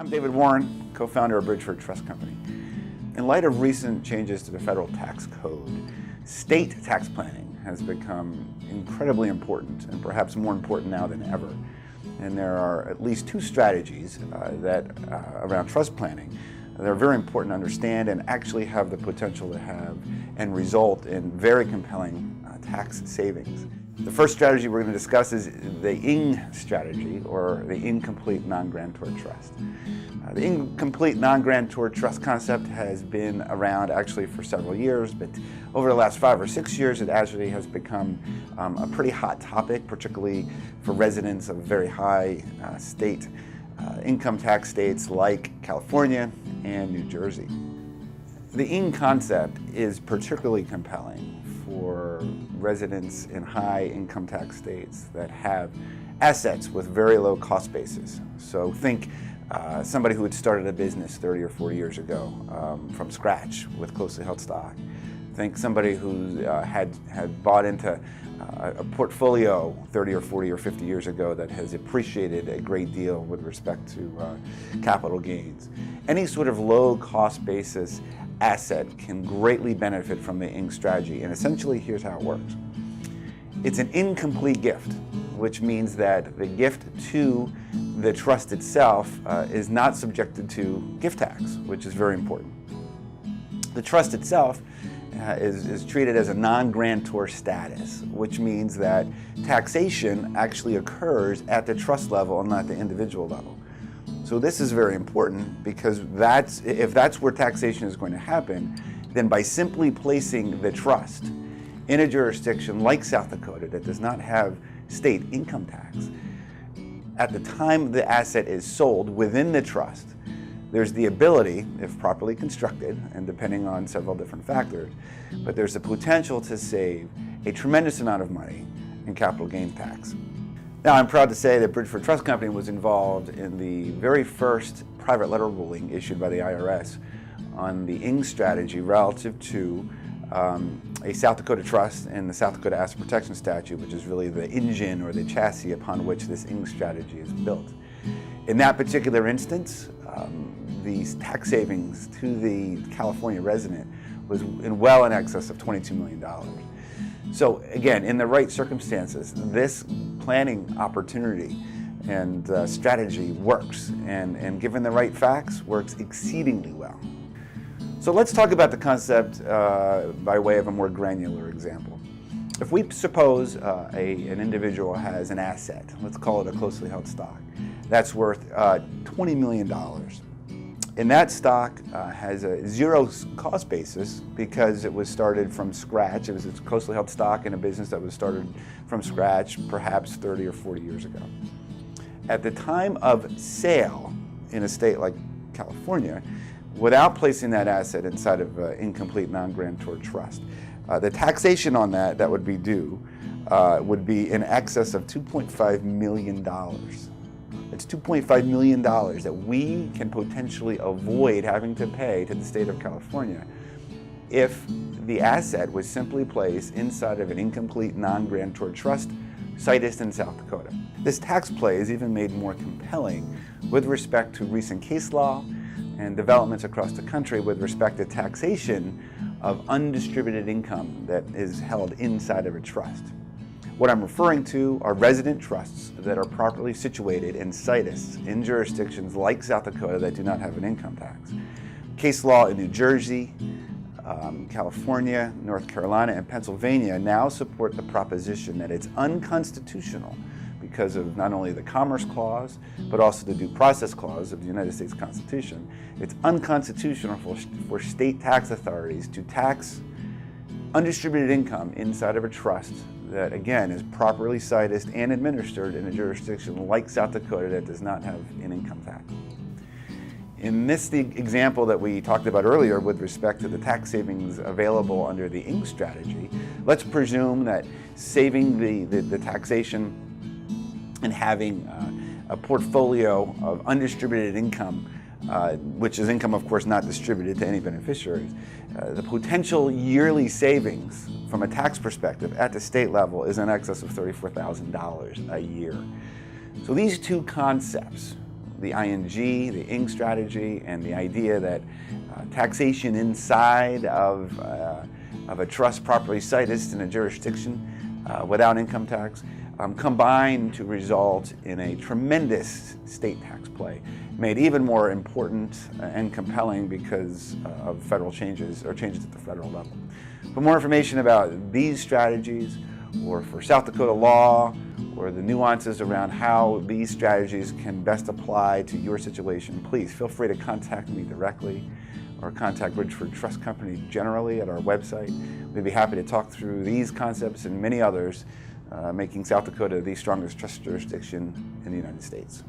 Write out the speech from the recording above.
I'm David Warren, co-founder of Bridgeford Trust Company. In light of recent changes to the federal tax code, state tax planning has become incredibly important, and perhaps more important now than ever. And there are at least two strategies around trust planning that are very important to understand and actually have the potential to have and result in very compelling tax savings. The first strategy we're going to discuss is the ING strategy, or the Incomplete Non-Grantor Trust. The Incomplete Non-Grantor Trust concept has been around actually for several years, but over the last 5 or 6 years it actually has become a pretty hot topic, particularly for residents of very high state income tax states like California and New Jersey. The ING concept is particularly compelling for residents in high income tax states that have assets with very low cost bases. So think somebody who had started a business 30 or 40 years ago from scratch with closely held stock. Think somebody who had bought into a portfolio 30 or 40 or 50 years ago that has appreciated a great deal with respect to capital gains. Any sort of low cost basis asset can greatly benefit from the ING strategy, and essentially here's how it works. It's an incomplete gift, which means that the gift to the trust itself is not subjected to gift tax, which is very important. The trust itself is treated as a non-grantor status, which means that taxation actually occurs at the trust level and not the individual level. So this is very important because if that's where taxation is going to happen, then by simply placing the trust in a jurisdiction like South Dakota that does not have state income tax, at the time the asset is sold within the trust, there's the ability, if properly constructed, and depending on several different factors, but there's the potential to save a tremendous amount of money in capital gains tax. Now, I'm proud to say that Bridgeford Trust Company was involved in the very first private letter ruling issued by the IRS on the ING strategy relative to a South Dakota trust and the South Dakota Asset Protection Statute, which is really the engine or the chassis upon which this ING strategy is built. In that particular instance, the tax savings to the California resident was well in excess of $22 million. So again, in the right circumstances, this planning opportunity and strategy works, and given the right facts, works exceedingly well. So let's talk about the concept by way of a more granular example. If we suppose an individual has an asset, let's call it a closely held stock, that's worth $20 million. And that stock has a zero cost basis because it was started from scratch. It was a closely held stock in a business that was started from scratch perhaps 30 or 40 years ago. At the time of sale in a state like California, without placing that asset inside of an Incomplete Non-Grantor Trust, the taxation on that would be due would be in excess of $2.5 million. It's $2.5 million that we can potentially avoid having to pay to the state of California if the asset was simply placed inside of an Incomplete Non-Grantor Trust situs in South Dakota. This tax play is even made more compelling with respect to recent case law and developments across the country with respect to taxation of undistributed income that is held inside of a trust. What I'm referring to are resident trusts that are properly situated in situs in jurisdictions like South Dakota that do not have an income tax. Case law in New Jersey, California, North Carolina, and Pennsylvania now support the proposition that it's unconstitutional because of not only the Commerce Clause, but also the Due Process Clause of the United States Constitution. It's unconstitutional for state tax authorities to tax undistributed income inside of a trust that, again, is properly sitused and administered in a jurisdiction like South Dakota that does not have an income tax. In this example that we talked about earlier with respect to the tax savings available under the ING strategy, let's presume that saving the taxation and having a portfolio of undistributed income, which is income, of course, not distributed to any beneficiaries, the potential yearly savings from a tax perspective at the state level is in excess of $34,000 a year. So these two concepts, the ING, the ING strategy, and the idea that taxation inside of a trust properly sited in a jurisdiction without income tax combine to result in a tremendous state tax play, made even more important and compelling because of federal changes or changes at the federal level. For more information about these strategies, or for South Dakota law, or the nuances around how these strategies can best apply to your situation, please feel free to contact me directly or contact Bridgeford Trust Company generally at our website. We'd be happy to talk through these concepts and many others, making South Dakota the strongest trust jurisdiction in the United States.